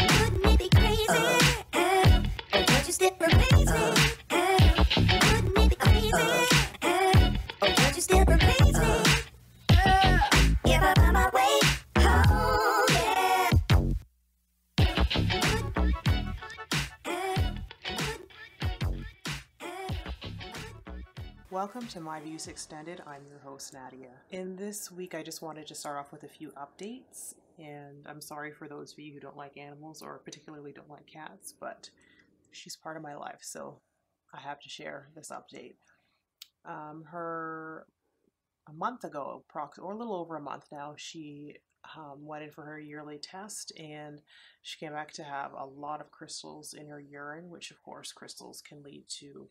Wouldn't it be crazy? Don't you still amaze me? Wouldn't it be crazy? Don't you still amaze me? If I find my way home, yeah. Welcome to My Views Extended. I'm your host, Nadia. In this week, I just wanted to start off with a few updates, and I'm sorry for those of you who don't like animals or particularly don't like cats, but she's part of my life, so I have to share this update. Her a month ago, or a little over a month now, she went in for her yearly test, and she came back to have a lot of crystals in her urine, which of course crystals can lead to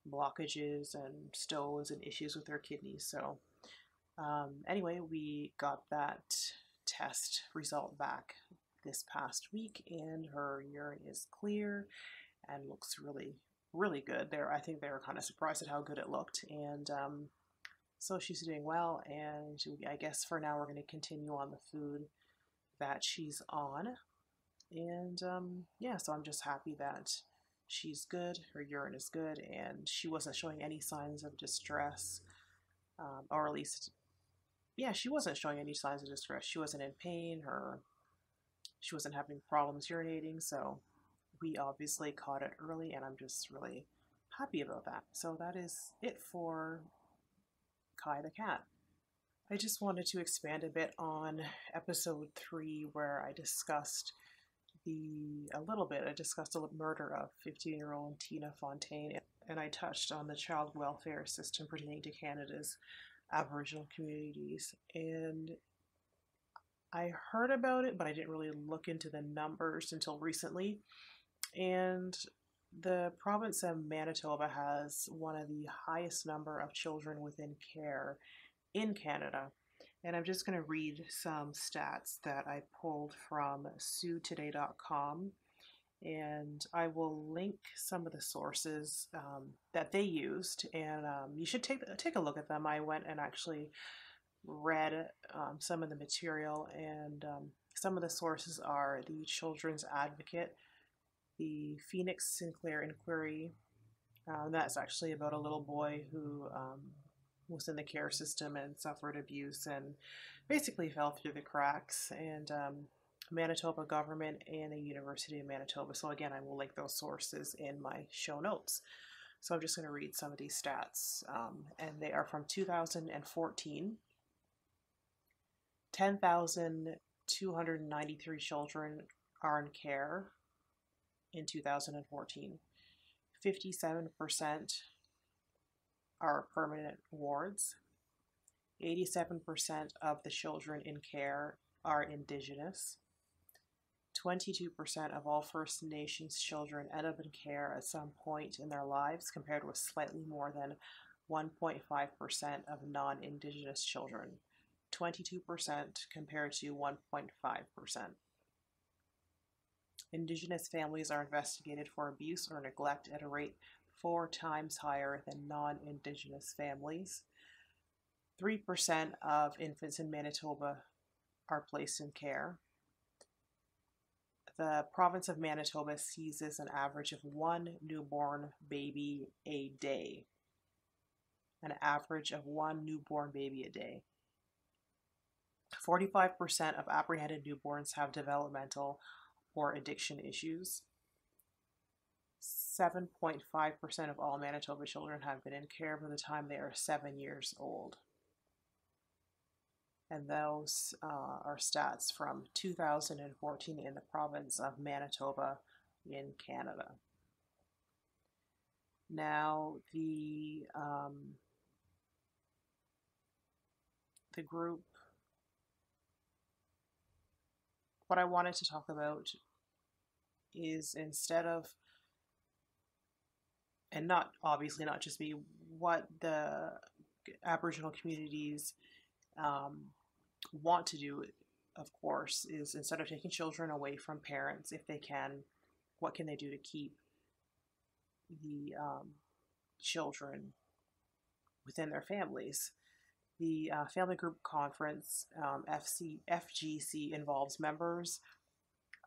blockages and stones and issues with her kidneys. So anyway, we got that test result back this past week, and her urine is clear and looks really good. I think they were kind of surprised at how good it looked, and so she's doing well, and I guess for now we're going to continue on the food that she's on. And yeah, so I'm just happy that she's good, her urine is good, and she wasn't showing any signs of distress, or at least, yeah, she wasn't showing any signs of distress. She wasn't in pain, she wasn't having problems urinating, so we obviously caught it early, and I'm just really happy about that. So that is it for Kai the cat. I just wanted to expand a bit on episode 3, where I discussed the murder of 15-year-old Tina Fontaine, and I touched on the child welfare system pertaining to Canada's Aboriginal communities. And I heard about it, but I didn't really look into the numbers until recently. And the province of Manitoba has one of the highest number of children within care in Canada. And I'm just going to read some stats that I pulled from SueToday.com, and I will link some of the sources that they used, and you should take a look at them. I went and actually read some of the material, and some of the sources are the Children's Advocate, the Phoenix Sinclair Inquiry. That's actually about a little boy who was in the care system and suffered abuse and basically fell through the cracks, and Manitoba government and the University of Manitoba. So again, I will link those sources in my show notes. So I'm just going to read some of these stats, and they are from 2014. 10,293 children are in care in 2014. 57% are permanent wards. 87% of the children in care are Indigenous. 22% of all First Nations children end up in care at some point in their lives, compared with slightly more than 1.5% of non-Indigenous children. 22% compared to 1.5%. Indigenous families are investigated for abuse or neglect at a rate 4 times higher than non-Indigenous families. 3% of infants in Manitoba are placed in care. The province of Manitoba seizes an average of 1 newborn baby a day. An average of 1 newborn baby a day. 45% of apprehended newborns have developmental or addiction issues. 7.5% of all Manitoba children have been in care by the time they are 7 years old. And those are stats from 2014 in the province of Manitoba in Canada. Now, the group, what I wanted to talk about is, instead of, and not obviously not just me, what the Aboriginal communities want to do, of course, is, instead of taking children away from parents, if they can, what can they do to keep the children within their families? The Family Group Conference, FGC, involves members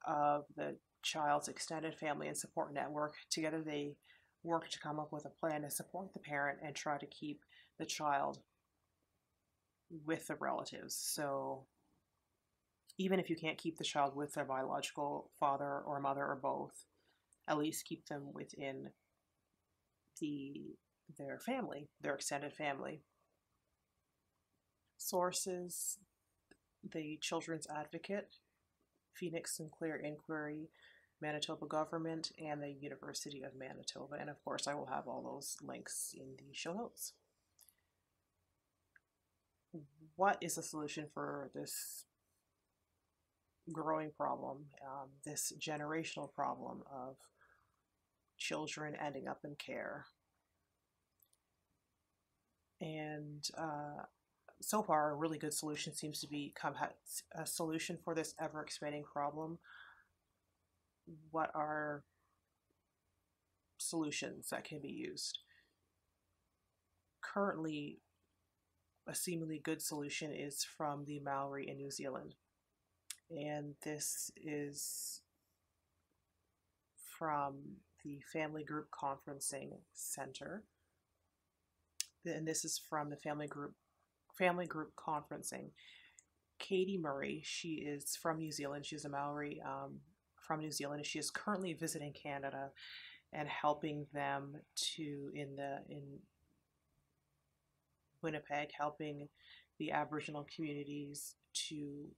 of the child's extended family and support network. Together, they work to come up with a plan to support the parent and try to keep the child with the relatives. So even if you can't keep the child with their biological father or mother or both, at least keep them within their family, their extended family. Sources: the Children's Advocate, Phoenix Sinclair Inquiry, Manitoba Government, and the University of Manitoba. And of course, I will have all those links in the show notes. What is the solution for this growing problem, this generational problem of children ending up in care? And so far, a really good solution seems to be a solution for this ever-expanding problem. What are solutions that can be used? Currently, a seemingly good solution is from the Maori in New Zealand. And this is from the Family Group Conferencing Center. And this is from the Family Group Conferencing. Katie Murray, she is from New Zealand. She's a Maori from New Zealand. She is currently visiting Canada and helping them in Winnipeg, helping the Aboriginal communities to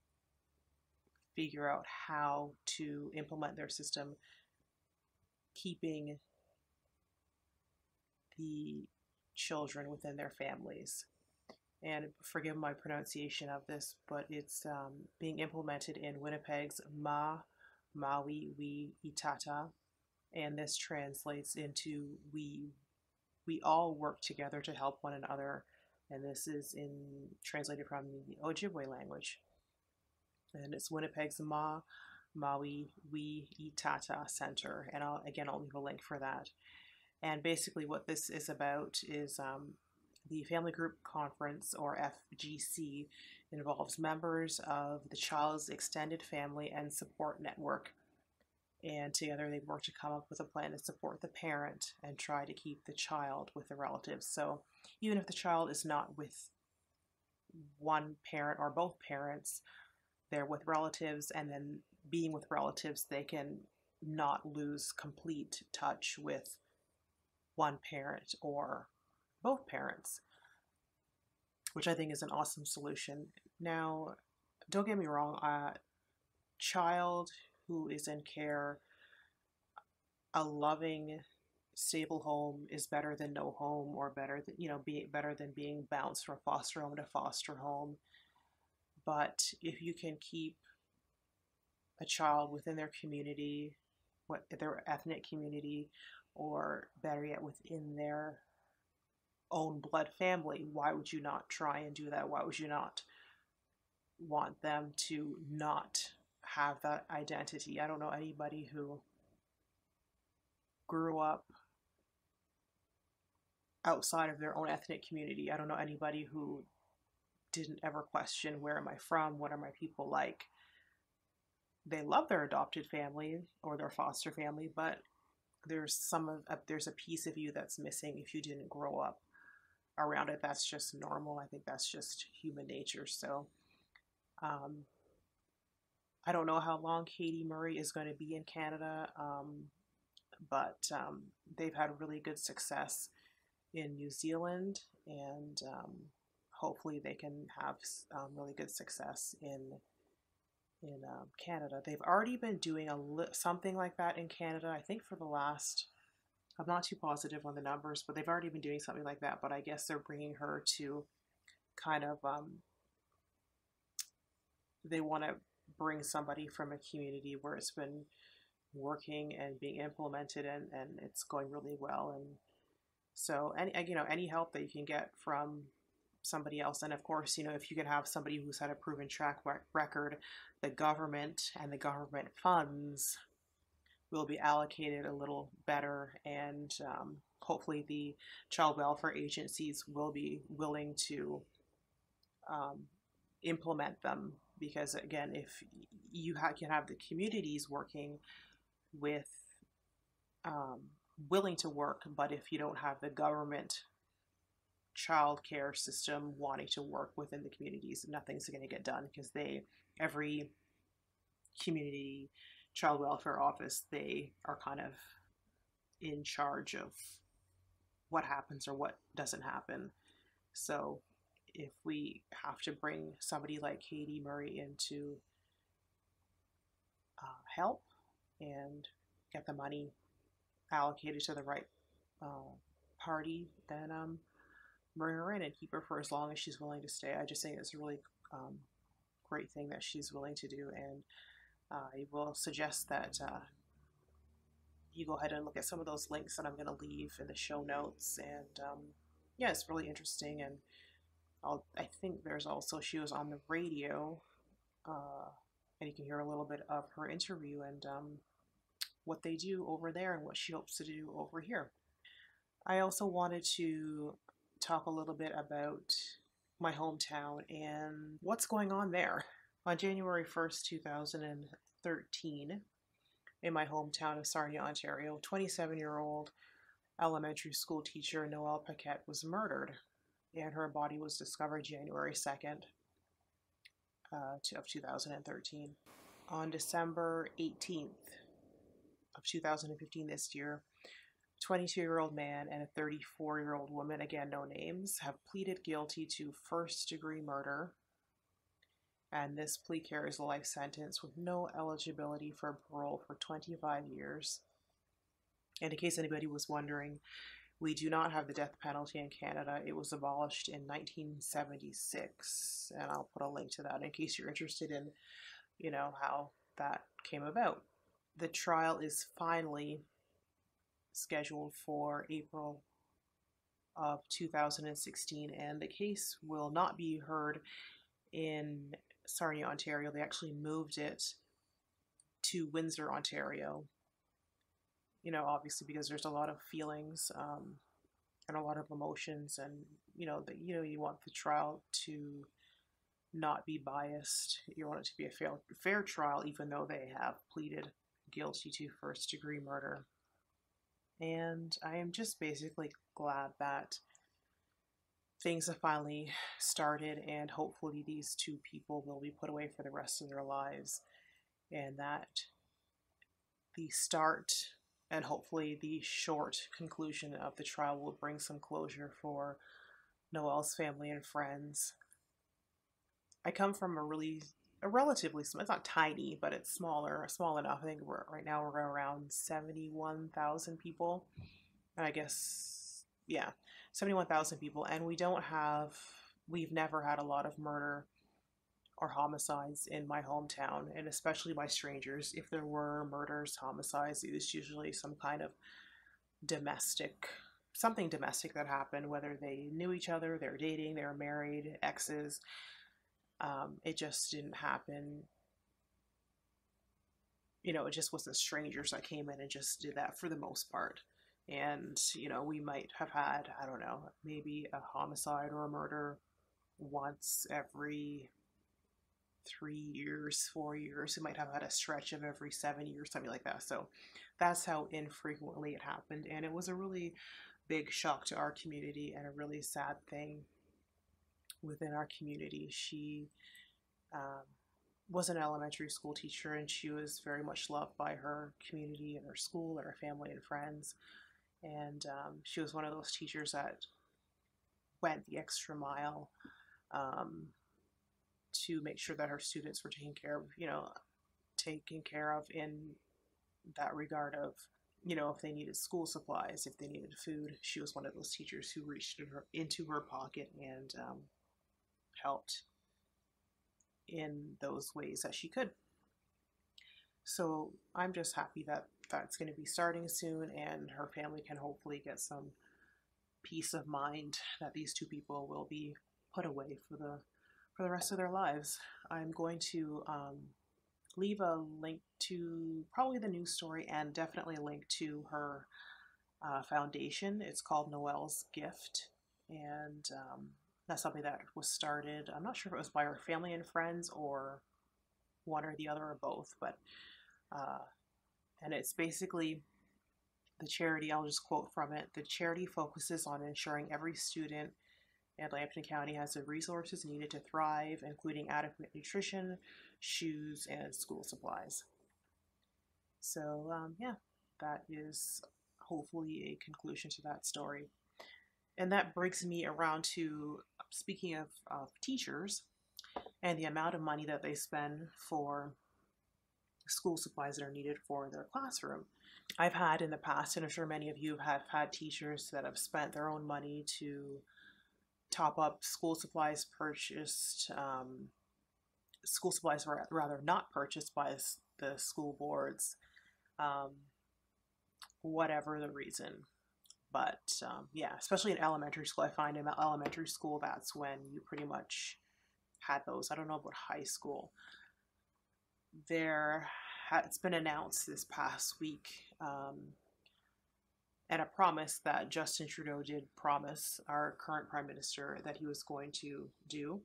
figure out how to implement their system, keeping the children within their families. And forgive my pronunciation of this, but it's being implemented in Winnipeg's Maui Wi Itata, and this translates into we all work together to help one another, and this is translated from the Ojibwe language, and it's Winnipeg's Maui Wi Itata Center, and I'll leave a link for that. And basically what this is about is the Family Group Conference, or FGC, involves members of the child's extended family and support network. And together they work to come up with a plan to support the parent and try to keep the child with the relatives. So even if the child is not with one parent or both parents, they're with relatives, and then being with relatives, they can not lose complete touch with one parent or both parents, which I think is an awesome solution. Now, don't get me wrong, a child who is in care, a loving, stable home is better than no home, or better than being bounced from foster home to foster home. But if you can keep a child within their community, their ethnic community, or better yet, within their own blood family, why would you not try and do that? Why would you not want them to not have that identity? I don't know anybody who grew up outside of their own ethnic community. I don't know anybody who didn't ever question, where am I from? What are my people like? They love their adopted family or their foster family, but there's a piece of you that's missing if you didn't grow up around it. That's just normal. I think that's just human nature. So I don't know how long Katie Murray is going to be in Canada, but they've had really good success in New Zealand, and hopefully they can have really good success in Canada. They've already been doing something like that in Canada, I think, for the last, I'm not too positive on the numbers, but they've already been doing something like that. But I guess they're bringing her to kind of, they want to bring somebody from a community where it's been working and being implemented, and it's going really well. And so any help that you can get from somebody else, and of course, if you can have somebody who's had a proven track record, the government and the government funds will be allocated a little better, and hopefully the child welfare agencies will be willing to implement them because again, if can have the communities working with um, willing to work, but if you don't have the government child care system wanting to work within the communities, nothing's going to get done, because every community child welfare office, they are kind of in charge of what happens or what doesn't happen. So if we have to bring somebody like Katie Murray in to help and get the money allocated to the right party, then bring her in and keep her for as long as she's willing to stay. I just think it's a really great thing that she's willing to do, and I will suggest that you go ahead and look at some of those links that I'm going to leave in the show notes. And yeah, it's really interesting. And I think there's also, she was on the radio, and you can hear a little bit of her interview and what they do over there and what she hopes to do over here. I also wanted to talk a little bit about my hometown and what's going on there. On January 1st, 2013, in my hometown of Sarnia, Ontario, 27-year-old elementary school teacher Noelle Paquette was murdered, and her body was discovered January 2nd of 2013. On December 18th of 2015 this year, 22-year-old man and a 34-year-old woman, again no names, have pleaded guilty to first-degree murder, and this plea carries a life sentence with no eligibility for parole for 25 years. And in case anybody was wondering, we do not have the death penalty in Canada. It was abolished in 1976, and I'll put a link to that in case you're interested in, how that came about. The trial is finally scheduled for April of 2016, and the case will not be heard in Sarnia, Ontario. They actually moved it to Windsor, Ontario. Obviously because there's a lot of feelings and a lot of emotions, and you want the trial to not be biased. You want it to be a fair trial, even though they have pleaded guilty to first-degree murder. And I am just basically glad that things have finally started, and hopefully these two people will be put away for the rest of their lives, and that the start and hopefully the short conclusion of the trial will bring some closure for Noelle's family and friends. I come from a relatively small, it's not tiny, but it's small enough. I think right now we're around 71,000 people. And I guess, 71,000 people. And we've never had a lot of murder or homicides in my hometown, and especially by strangers. If there were murders, homicides, it was usually some kind of something domestic that happened, whether they knew each other, they were dating, they were married, exes. It just didn't happen. It just wasn't strangers that came in and just did that for the most part. And, we might have had, I don't know, maybe a homicide or a murder once every 3 years, 4 years. We might have had a stretch of every 7 years, something like that. So that's how infrequently it happened. And it was a really big shock to our community and a really sad thing within our community. She was an elementary school teacher, and she was very much loved by her community and her school and her family and friends. And she was one of those teachers that went the extra mile to make sure that her students were taken care of in that regard of, if they needed school supplies, if they needed food. She was one of those teachers who reached into her pocket and helped in those ways that she could. So I'm just happy that that's going to be starting soon, and her family can hopefully get some peace of mind that these two people will be put away for the rest of their lives. I'm going to leave a link to probably the news story, and definitely a link to her foundation. It's called Noelle's Gift, and that's something that was started, I'm not sure if it was by her family and friends or one or the other or both, but uh, and it's basically the charity. I'll just quote from it. The charity focuses on ensuring every student in Lambton County has the resources needed to thrive, including adequate nutrition, shoes, and school supplies. So, yeah, that is hopefully a conclusion to that story. And that brings me around to speaking of teachers and the amount of money that they spend for school supplies that are needed for their classroom. I've had in the past, and I'm sure many of you have had teachers that have spent their own money to top up school supplies purchased, school supplies were rather not purchased by the school boards, um, whatever the reason. But yeah, especially in elementary school, I find in elementary school that's when you pretty much had those. I don't know about high school. It's been announced this past week, and a promise that Justin Trudeau did promise our current prime minister that he was going to do.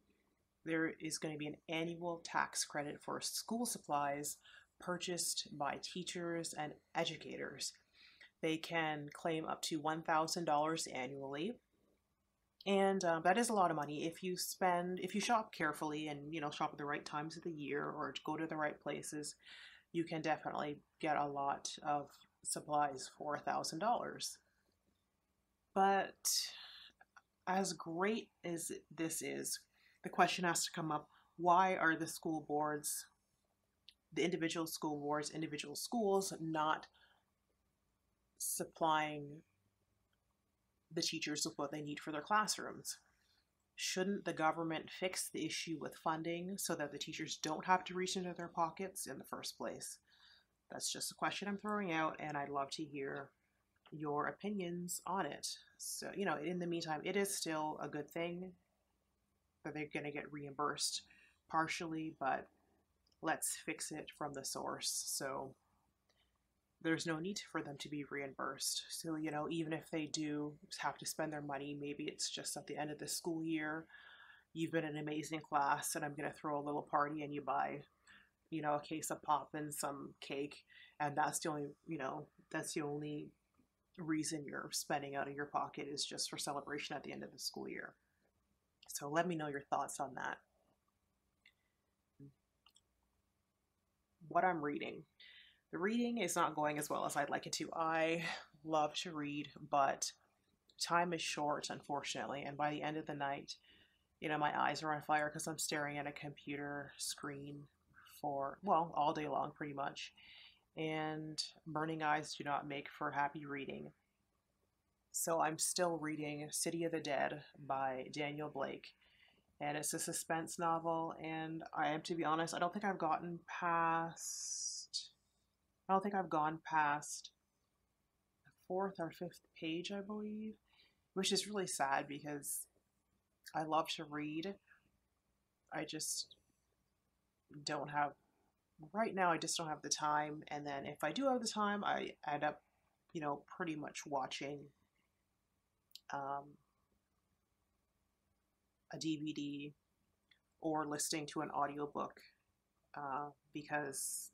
There is going to be an annual tax credit for school supplies purchased by teachers and educators. They can claim up to $1,000 annually. And that is a lot of money if you shop carefully and shop at the right times of the year or go to the right places. You can definitely get a lot of supplies for $1,000. But as great as this is, the question has to come up: why are the school boards, the individual school boards, individual schools not supplying the teachers with what they need for their classrooms? Shouldn't the government fix the issue with funding so that the teachers don't have to reach into their pockets in the first place? That's just a question I'm throwing out, and I'd love to hear your opinions on it. So, in the meantime, it is still a good thing that they're going to get reimbursed partially, but let's fix it from the source. So there's no need for them to be reimbursed. So, even if they do have to spend their money, maybe it's just at the end of the school year, you've been an amazing class and I'm going to throw a little party and you buy, a case of pop and some cake. And that's the only reason you're spending out of your pocket is just for celebration at the end of the school year. So let me know your thoughts on that. What I'm reading. The reading is not going as well as I'd like it to. I love to read, but time is short, unfortunately. And by the end of the night, my eyes are on fire because I'm staring at a computer screen for, all day long, pretty much. And burning eyes do not make for happy reading. So I'm still reading City of the Dead by Daniel Blake. And it's a suspense novel. And to be honest, I don't think I've gone past the fourth or fifth page, I believe, which is really sad because I love to read. I just don't have, right now, I just don't have the time. And then if I do have the time, I end up, pretty much watching a DVD or listening to an audiobook because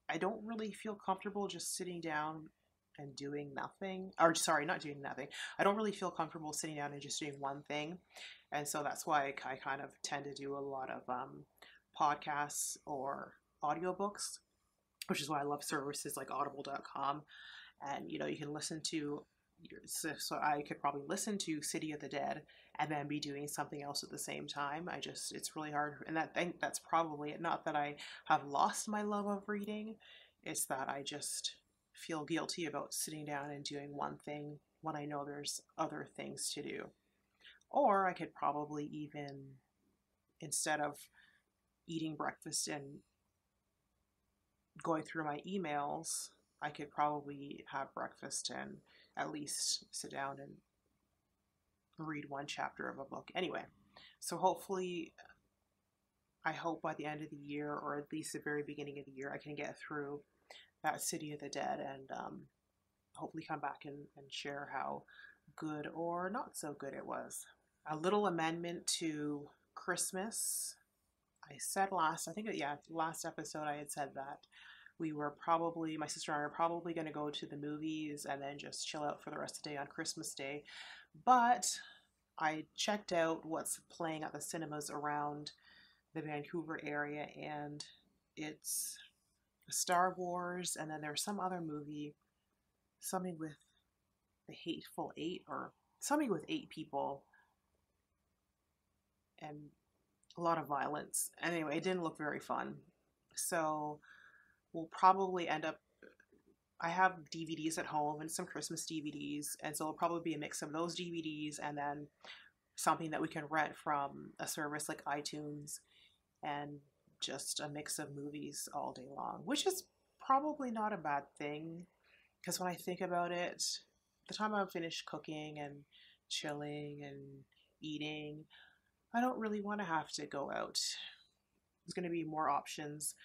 I don't really feel comfortable just sitting down and doing nothing. Or sorry, not doing nothing. I don't really feel comfortable sitting down and just doing one thing. And so that's why I kind of tend to do a lot of podcasts or audiobooks, which is why I love services like audible.com. And, you can listen to, so I could probably listen to City of the Dead and then be doing something else at the same time. It's really hard. And I think that's probably it. Not that I have lost my love of reading. It's that I just feel guilty about sitting down and doing one thing when I know there's other things to do. Or I could probably even, instead of eating breakfast and going through my emails, I could probably have breakfast and at least sit down and read one chapter of a book. Anyway, so hopefully, I hope by the end of the year, or at least the very beginning of the year, I can get through that City of the Dead and hopefully come back and share how good or not so good it was. A little amendment to Christmas I said last episode I had said that my sister and I are probably going to go to the movies and then just chill out for the rest of the day on Christmas Day. But I checked out what's playing at the cinemas around the Vancouver area, and it's Star Wars, and then there's some other movie, something with the Hateful Eight or something with eight people and a lot of violence. Anyway, it didn't look very fun. So we'll probably end up. I have DVDs at home and some Christmas DVDs, and so it'll probably be a mix of those DVDs and then something that we can rent from a service like iTunes, and just a mix of movies all day long, which is probably not a bad thing because when I think about it, the time I'm finished cooking and chilling and eating, I don't really want to have to go out. There's going to be more options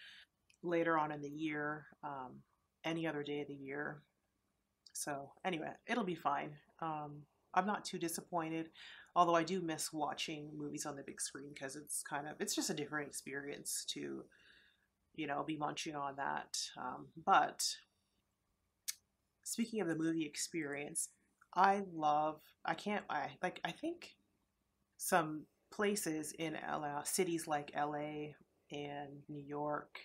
later on in the year, any other day of the year. So anyway, it'll be fine. I'm not too disappointed, although I do miss watching movies on the big screen because it's just a different experience to, be munching on that. But speaking of the movie experience, I think some places in LA, cities like LA and New York,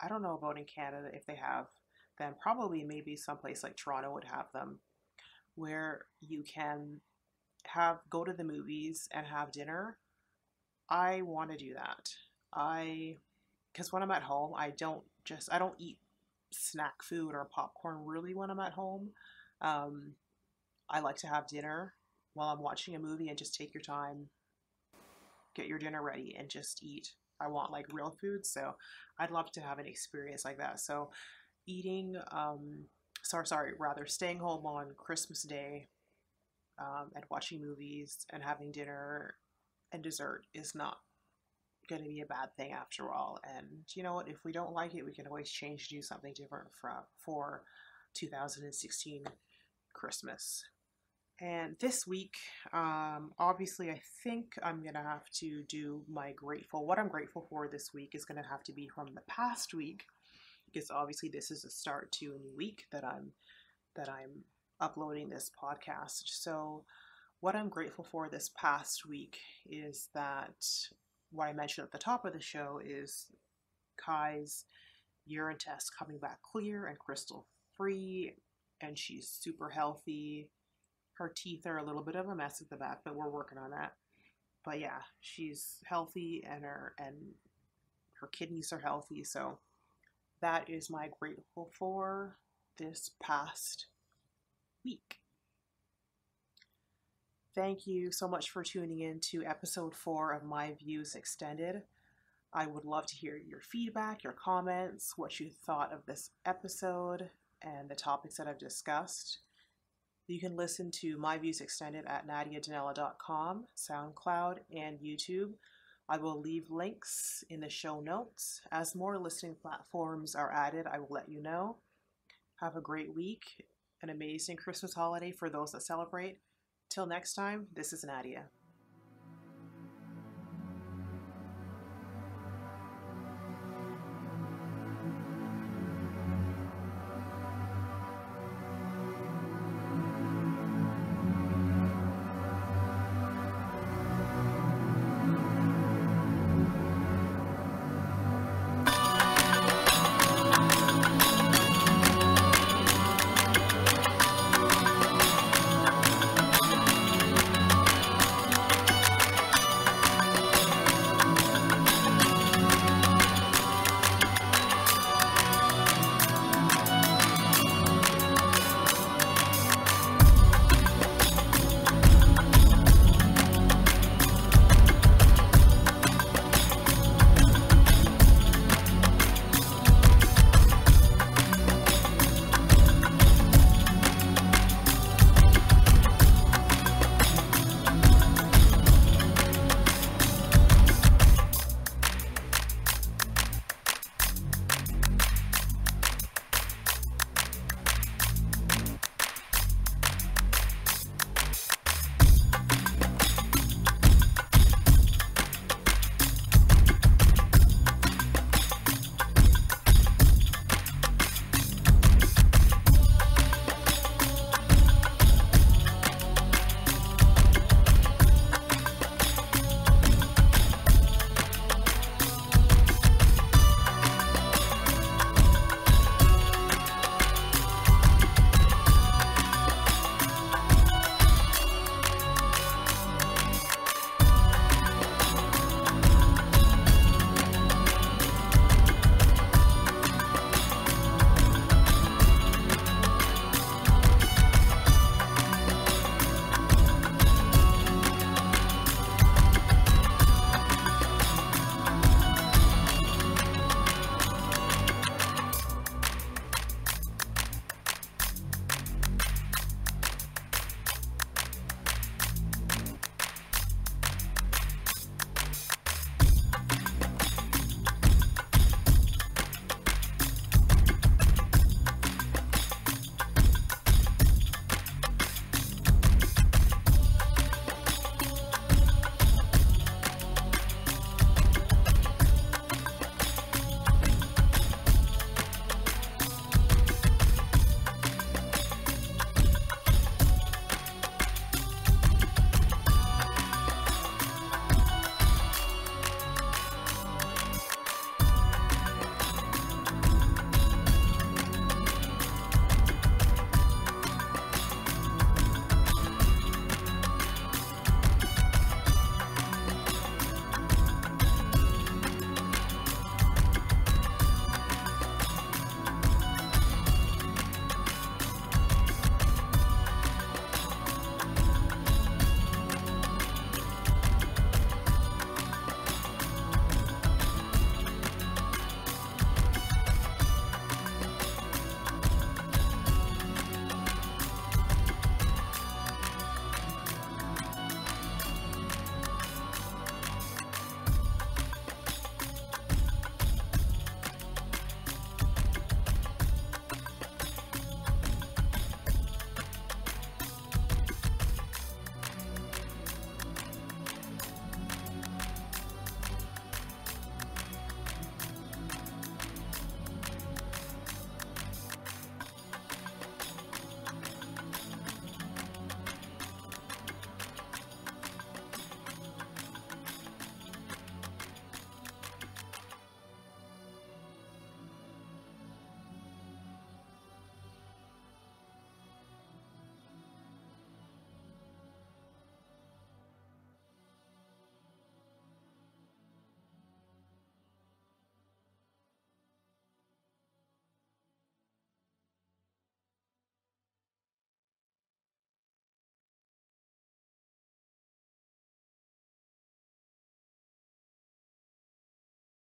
I don't know about in Canada if they have them. Probably maybe someplace like Toronto would have them, where you can go to the movies and have dinner. I want to do that. Because when I'm at home, I don't eat snack food or popcorn really when I'm at home. I like to have dinner while I'm watching a movie and just take your time, get your dinner ready, and just eat. I want like real food, so I'd love to have an experience like that. So eating, rather staying home on Christmas Day, and watching movies and having dinner and dessert is not going to be a bad thing after all. And you know what? If we don't like it, we can always change to do something different for 2016 Christmas. And this week, obviously, I think I'm going to have to do what I'm grateful for this week is going to have to be from the past week, because obviously this is a start to a new week that I'm uploading this podcast. So what I'm grateful for this past week is that what I mentioned at the top of the show is Kai's urine test coming back clear and crystal free, and she's super healthy. Her teeth are a little bit of a mess at the back, but we're working on that. But yeah, she's healthy, and her kidneys are healthy. So that is my grateful for this past week. Thank you so much for tuning in to episode 4 of My Views Extended. I would love to hear your feedback, your comments, what you thought of this episode and the topics that I've discussed. You can listen to My Views Extended at nadiadanella.com, SoundCloud, and YouTube. I will leave links in the show notes. As more listening platforms are added, I will let you know. Have a great week, an amazing Christmas holiday for those that celebrate. Till next time, this is Nadia.